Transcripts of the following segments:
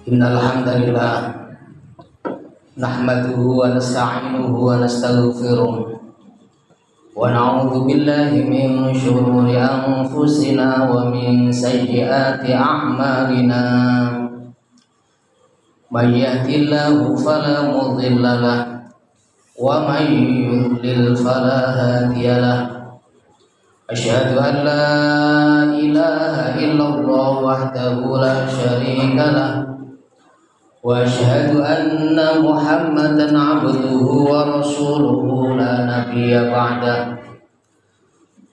Innal hamdalillah nahmaduhu wa nasta'inuhu wa nastaghfiruh wa na'udzu billahi min shururi anfusina wa min sayyiati a'malina. May yahdihillahu fala mudilla lahu wa may yudlil fala hadiya lahu. Asyhadu an la ilaha illallah wahdahu la syarika lahu wa asyhadu anna Muhammadan abduhu wa rasuluhu la nabiyya ba'da.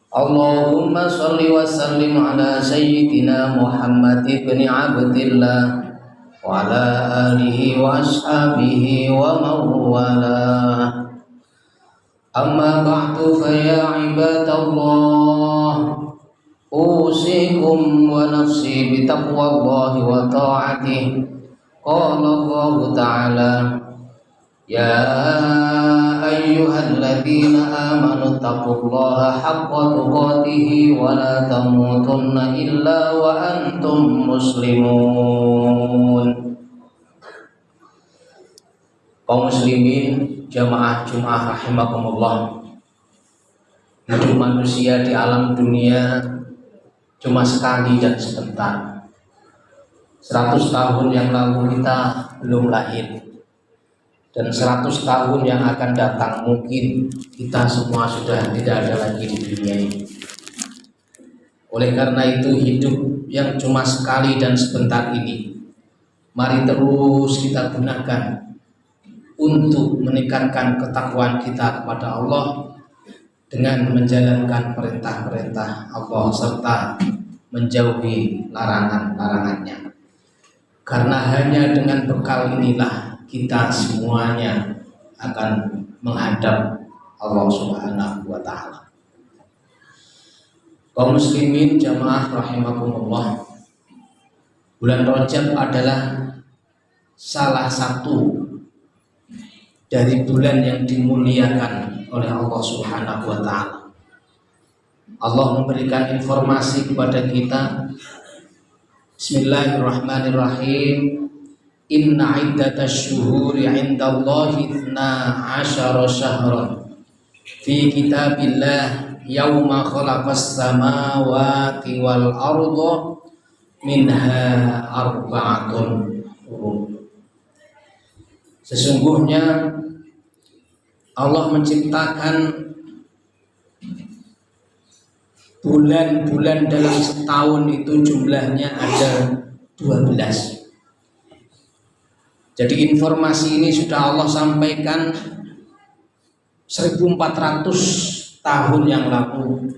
Allahumma shalli wa sallim ala sayyidina Muhammad ibn Abdillah wa ala alihi wa ashabihi wa mawalah. Amma ba'du fa ya ibadallah, usikum wa nafsi bi taqwallahi wa ta'atihi. Qala Allah Ta'ala, ya ayyuhalladzina amanu taqullaha haqqa tuqatih wa la tamutunna illa wa antum muslimun. Kaum muslimin jamaah Jumat rahimakumullah. Hidup manusia di alam dunia cuma sekali dan sebentar. 100 tahun yang lalu kita belum lahir, dan 100 tahun yang akan datang mungkin kita semua sudah tidak ada lagi di dunia ini. Oleh karena itu, hidup yang cuma sekali dan sebentar ini mari terus kita gunakan untuk meningkatkan ketakwaan kita kepada Allah dengan menjalankan perintah-perintah Allah serta menjauhi larangan-larangannya. Karena hanya dengan bekal inilah kita semuanya akan menghadap Allah Subhanahu wa Ta'ala. Kaum muslimin jamaah rahimakumullah, bulan Rajab adalah salah satu dari bulan yang dimuliakan oleh Allah Subhanahu wa Ta'ala. Allah memberikan informasi kepada kita, Bismillahirrahmanirrahim. Inna iddatash syuhuri 'indallahi 12 syahran fi kitabillah yauma khalaqas samawati wal arda minha arba'atun hurum. Sesungguhnya Allah menciptakan bulan-bulan dalam setahun itu jumlahnya ada 12. Jadi informasi ini sudah Allah sampaikan 1400 tahun yang lalu,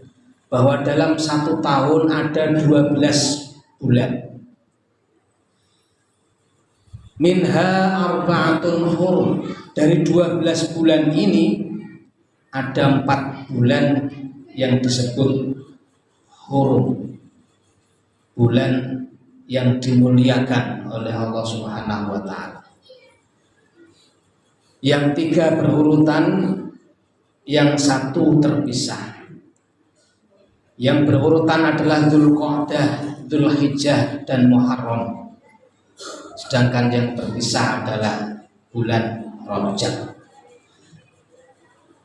bahwa dalam satu tahun ada 12 bulan. Minha arba'atun hurum. Dari 12 bulan ini ada 4 bulan yang disebut hurum, bulan yang dimuliakan oleh Allah Subhanahu wa Ta'ala. Yang 3 berurutan, yang 1 terpisah. Yang berurutan adalah Dzulqa'dah, Dzulhijjah dan Muharram. Sedangkan yang terpisah adalah bulan Rajab.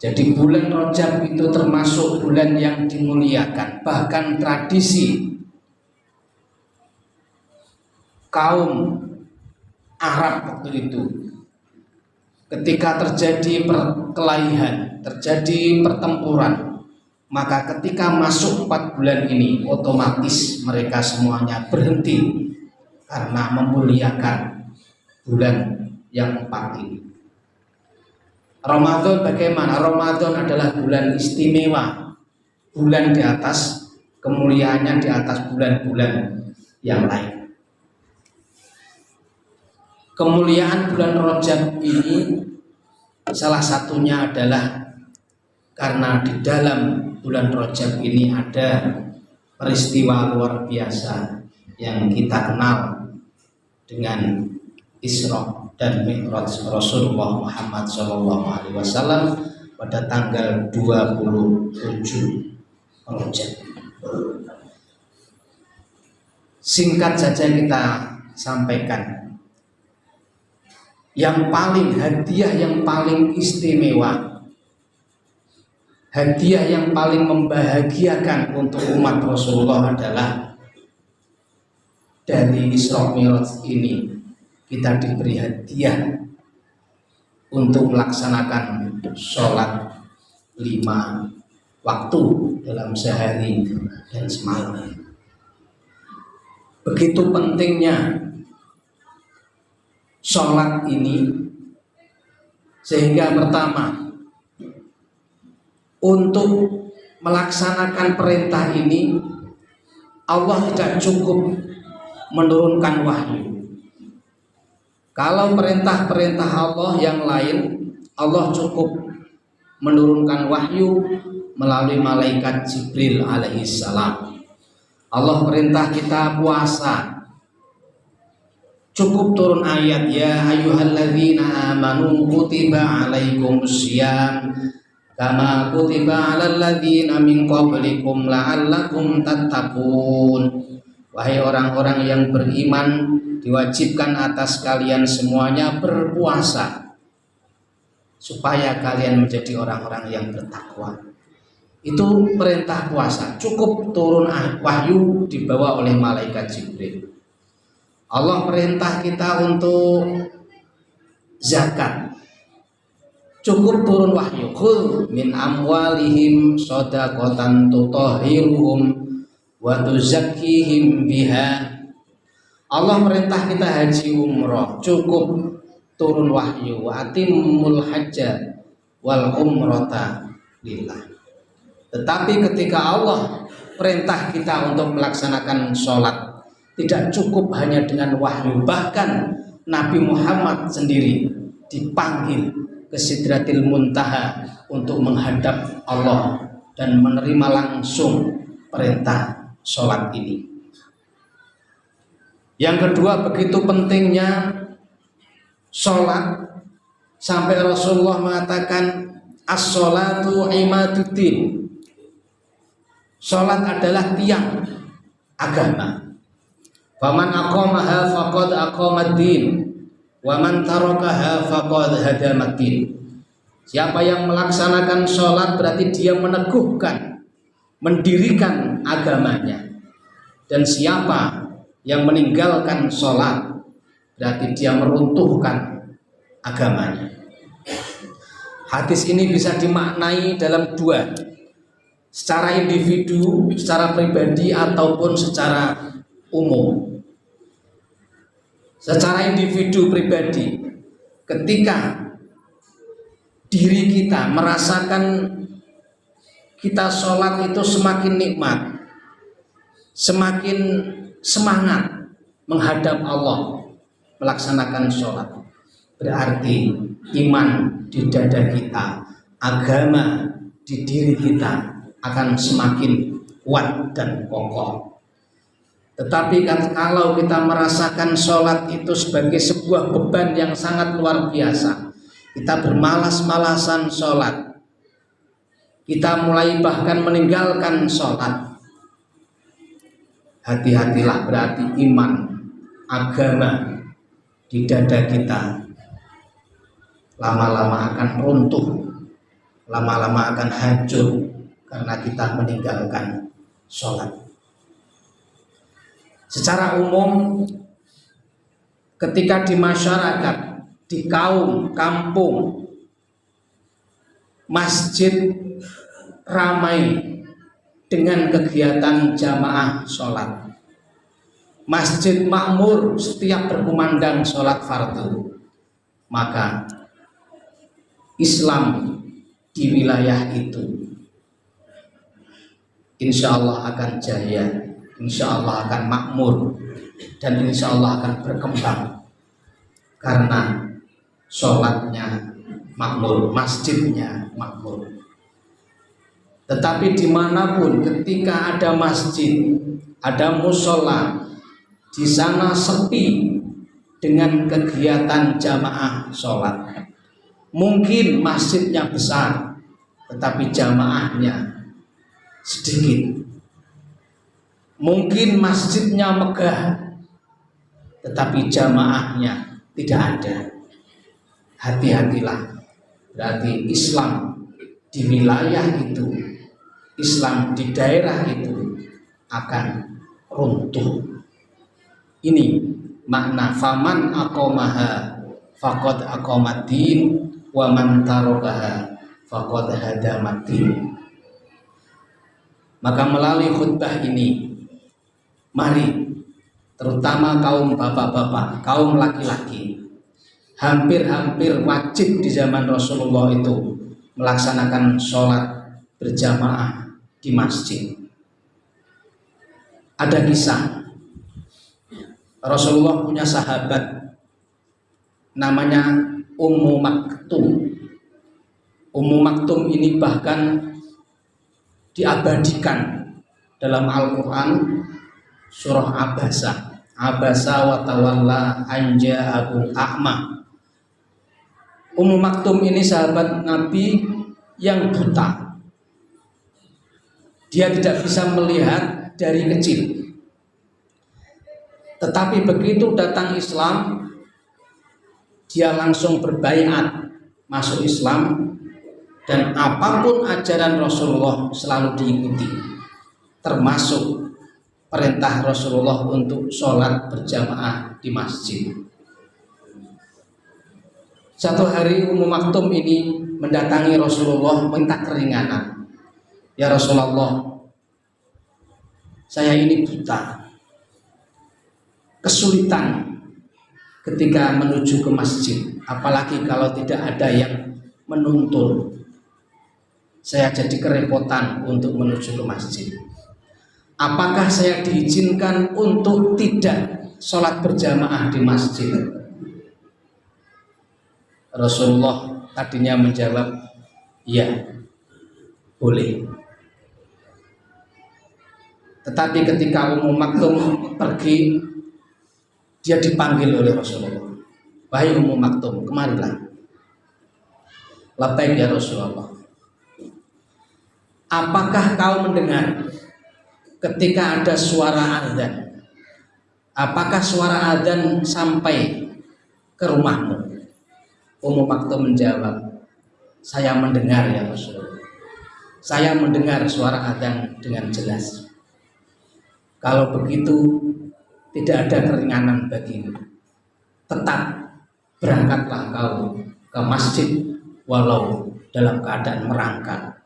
Jadi bulan Rajab itu termasuk bulan yang dimuliakan. Bahkan tradisi kaum Arab waktu itu, ketika terjadi perkelahian, terjadi pertempuran, maka ketika masuk 4 bulan ini, otomatis mereka semuanya berhenti karena memuliakan bulan yang 4 ini. Ramadan bagaimana? Ramadan adalah bulan istimewa, bulan di atas, kemuliaannya di atas bulan-bulan yang lain. Kemuliaan bulan Rajab ini salah satunya adalah karena di dalam bulan Rajab ini ada peristiwa luar biasa yang kita kenal dengan Isra dan Mi'raj Rasulullah Muhammad SAW pada tanggal 27 Rajab. Singkat saja kita sampaikan hadiah yang paling istimewa, hadiah yang paling membahagiakan untuk umat Rasulullah adalah dari Isra Mi'raj ini kita diberi hadiah untuk melaksanakan sholat 5 waktu dalam sehari dan semalam. Begitu pentingnya sholat ini, sehingga pertama, untuk melaksanakan perintah ini Allah tidak cukup menurunkan wahyu. Kalau perintah-perintah Allah yang lain, Allah cukup menurunkan wahyu melalui malaikat Jibril alaihissalam. Allah perintah kita puasa, cukup turun ayat, ya ayyuhalladzina amanu kutiba alaikumussyam kama kutiba alal ladzina min qablikum la'allakum tattaqun. Wahai orang-orang yang beriman, diwajibkan atas kalian semuanya berpuasa supaya kalian menjadi orang-orang yang bertakwa. Itu perintah puasa, cukup turun wahyu dibawa oleh malaikat Jibril. Allah perintah kita untuk zakat, cukup turun wahyu, khudz min amwalihim shadaqatan tutahhiruhum wa tuzakkihim biha. Allah perintah kita haji umroh, cukup turun wahyu, wa atimul hajja wal umrata lillah. Tetapi ketika Allah perintah kita untuk melaksanakan sholat, tidak cukup hanya dengan wahyu. Bahkan Nabi Muhammad sendiri dipanggil ke Sidratil Muntaha untuk menghadap Allah dan menerima langsung perintah sholat ini. Yang kedua, begitu pentingnya sholat sampai Rasulullah mengatakan as-sholatu imaduddin. Sholat adalah tiang agama. Faman aqamaha faqad aqamad-din wa man tarakaha faqad hadamad-din. Siapa yang melaksanakan sholat berarti dia meneguhkan, mendirikan agamanya. Dan siapa yang meninggalkan sholat berarti dia meruntuhkan agamanya. Hadis ini bisa dimaknai dalam dua, secara individu, secara pribadi ataupun secara umum. Secara individu pribadi, ketika diri kita merasakan kita sholat itu semakin nikmat, semakin semangat menghadap Allah melaksanakan sholat, berarti iman di dada kita, agama di diri kita akan semakin kuat dan kokoh. Tetapi kalau kita merasakan sholat itu sebagai sebuah beban yang sangat luar biasa, kita bermalas-malasan sholat, kita mulai bahkan meninggalkan sholat, hati-hatilah, berarti iman, agama di dada kita lama-lama akan runtuh, lama-lama akan hancur karena kita meninggalkan sholat. Secara umum, ketika di masyarakat, di kaum, kampung, masjid ramai dengan kegiatan jamaah sholat, masjid makmur setiap berkumandang sholat fardu, maka Islam di wilayah itu insya Allah akan jaya, insya Allah akan makmur, dan insya Allah akan berkembang karena sholatnya makmur, masjidnya makmur. Tetapi dimanapun ketika ada masjid, ada musola, di sana sepi dengan kegiatan jamaah sholat. Mungkin masjidnya besar, tetapi jamaahnya sedikit. Mungkin masjidnya megah, tetapi jamaahnya tidak ada. hati-hatilah. Berarti Islam di wilayah itu, Islam di daerah itu akan runtuh. Ini makna faman aqamaha faqad aqamaddin wa man tarakaha faqad hadamaddin. Maka melalui khutbah ini, mari terutama kaum bapak-bapak, kaum laki-laki, hampir-hampir wajib di zaman Rasulullah itu melaksanakan sholat berjamaah di masjid. Ada kisah, Rasulullah punya sahabat namanya Ummu Maktum. Ummu Maktum ini bahkan diabadikan dalam Al-Quran surah Abasa. Abasa wa tawalla an ja'ahul a'ma. Ummu Maktum ini sahabat Nabi yang buta. Dia tidak bisa melihat dari kecil. Tetapi begitu datang Islam, dia langsung berbaiat masuk Islam, dan apapun ajaran Rasulullah selalu diikuti, termasuk perintah Rasulullah untuk sholat berjamaah di masjid. Satu hari Ummu Maktum ini mendatangi Rasulullah minta keringanan. Ya Rasulullah, saya ini buta, kesulitan ketika menuju ke masjid, apalagi kalau tidak ada yang menuntun. Saya jadi kerepotan untuk menuju ke masjid. Apakah saya diizinkan untuk tidak sholat berjamaah di masjid? Rasulullah tadinya menjawab, ya, boleh. Tetapi ketika Ummu Maktum pergi, dia dipanggil oleh Rasulullah. Wahai Ummu Maktum, kemarilah. Labbaik ya Rasulullah. Apakah kau mendengar ketika ada suara azan? Apakah suara azan sampai ke rumahmu? Ummu Maktum menjawab, saya mendengar ya Rasulullah. Saya mendengar suara azan dengan jelas. Kalau begitu tidak ada keringanan bagimu. Tetap berangkatlah kau ke masjid walau dalam keadaan merangkak.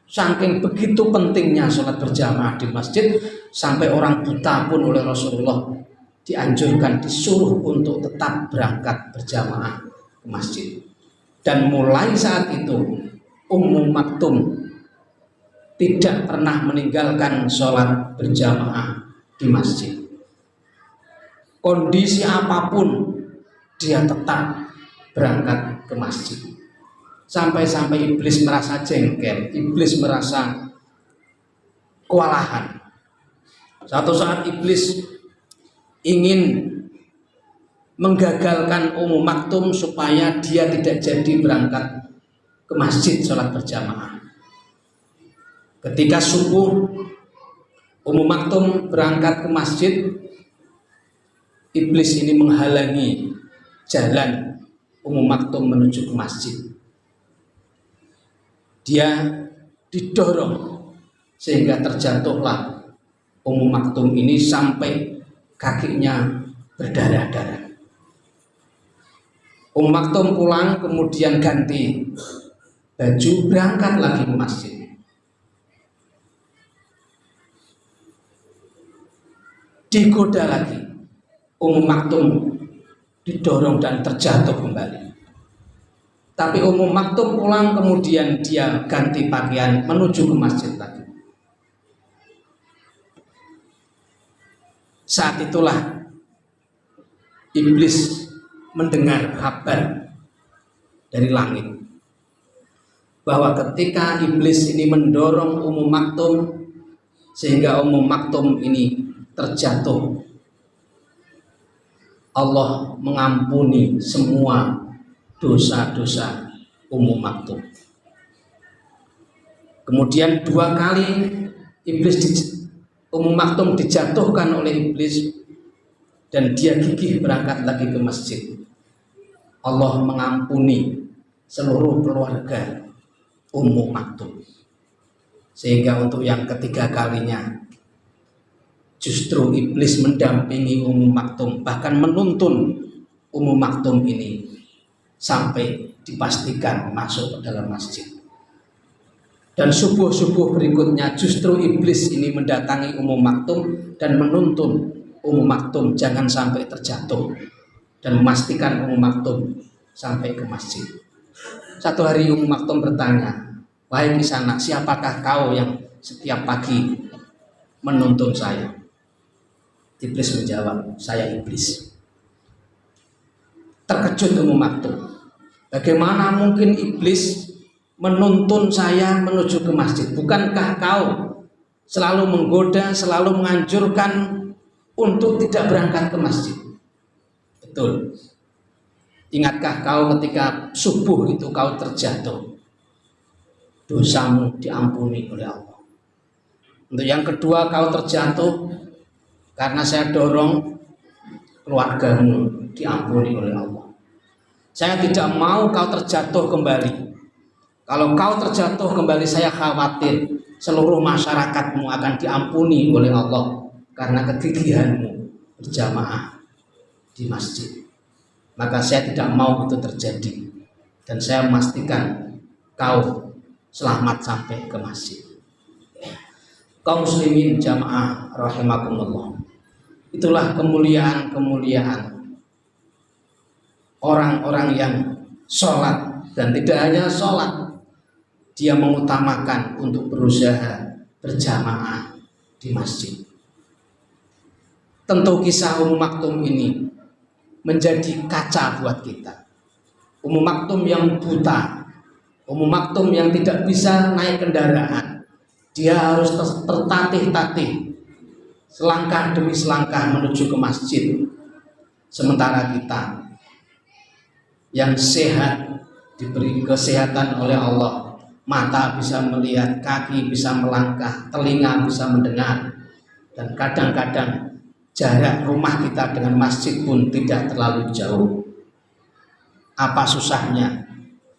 Saking begitu pentingnya sholat berjamaah di masjid, sampai orang buta pun oleh Rasulullah dianjurkan, disuruh untuk tetap berangkat berjamaah ke masjid. Dan mulai saat itu Ummu Maktum tidak pernah meninggalkan sholat berjamaah di masjid. Kondisi apapun dia tetap berangkat ke masjid. Sampai-sampai iblis merasa jengkel, iblis merasa kewalahan. Suatu saat iblis ingin menggagalkan Ummu Maktum supaya dia tidak jadi berangkat ke masjid sholat berjamaah. Ketika subuh, Ummu Maktum berangkat ke masjid, iblis ini menghalangi jalan Ummu Maktum menuju ke masjid. Dia didorong sehingga terjatuhlah Ummu Maktum ini sampai kakinya berdarah-darah. Ummu Maktum pulang, kemudian ganti baju, berangkat lagi ke masjid. Digoda lagi, Ummu Maktum didorong dan terjatuh kembali. Tapi Ummu Maktum pulang, kemudian dia ganti pakaian menuju ke masjid lagi. Saat itulah iblis mendengar kabar dari langit bahwa ketika iblis ini mendorong Ummu Maktum sehingga Ummu Maktum ini terjatuh, Allah mengampuni semua dosa-dosa Ummu Maktum. Kemudian 2 kali Ummu Maktum dijatuhkan oleh iblis dan dia gigih berangkat lagi ke masjid. Allah mengampuni seluruh keluarga Ummu Maktum. Sehingga untuk yang ketiga kalinya justru iblis mendampingi Ummu Maktum, bahkan menuntun Ummu Maktum ini sampai dipastikan masuk ke dalam masjid. Dan subuh-subuh berikutnya justru iblis ini mendatangi Ummu Maktum dan menuntun Ummu Maktum jangan sampai terjatuh dan memastikan Ummu Maktum sampai ke masjid. Satu hari Ummu Maktum bertanya, "Wahai Kisanak, siapakah kau yang setiap pagi menuntun saya?" Iblis menjawab, "Saya iblis." Terkejut Ummu Maktum. Bagaimana mungkin iblis menuntun saya menuju ke masjid? Bukankah kau selalu menggoda, selalu menganjurkan untuk tidak berangkat ke masjid? Betul. Ingatkah kau ketika subuh itu kau terjatuh? Dosamu diampuni oleh Allah. Untuk yang kedua, kau terjatuh karena saya dorong, keluargamu diampuni oleh Allah. Saya tidak mau kau terjatuh kembali. Kalau kau terjatuh kembali, saya khawatir seluruh masyarakatmu akan diampuni oleh Allah karena kegigihanmu berjamaah di masjid. Maka saya tidak mau itu terjadi, dan saya memastikan kau selamat sampai ke masjid. Kaum muslimin jamaah rahimakumullah, itulah kemuliaan-kemuliaan orang-orang yang sholat, dan tidak hanya sholat, dia mengutamakan untuk berusaha berjamaah di masjid. Tentu kisah Ummu Maktum ini menjadi kaca buat kita. Ummu Maktum yang buta, Ummu Maktum yang tidak bisa naik kendaraan, dia harus tertatih-tatih selangkah demi selangkah menuju ke masjid. Sementara kita yang sehat, diberi kesehatan oleh Allah, mata bisa melihat, kaki bisa melangkah, telinga bisa mendengar, dan kadang-kadang jarak rumah kita dengan masjid pun tidak terlalu jauh. Apa susahnya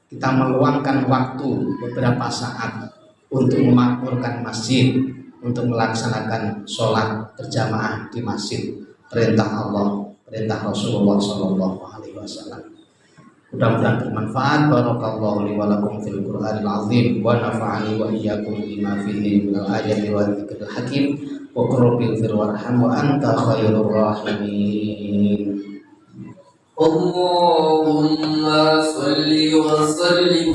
kita meluangkan waktu beberapa saat untuk memakmurkan masjid, untuk melaksanakan sholat berjamaah di masjid, perintah Allah, perintah Rasulullah SAW. Mudah-mudahan bermanfaat. Barakallahu li wa lakum fil Qur'anil azim wa nafa'ani wa iyyakum bima fihi minal ayati wa dzikril hakim. Wa qurbil fir warham wa anta khairur rahimin. Allahumma salli wa sallim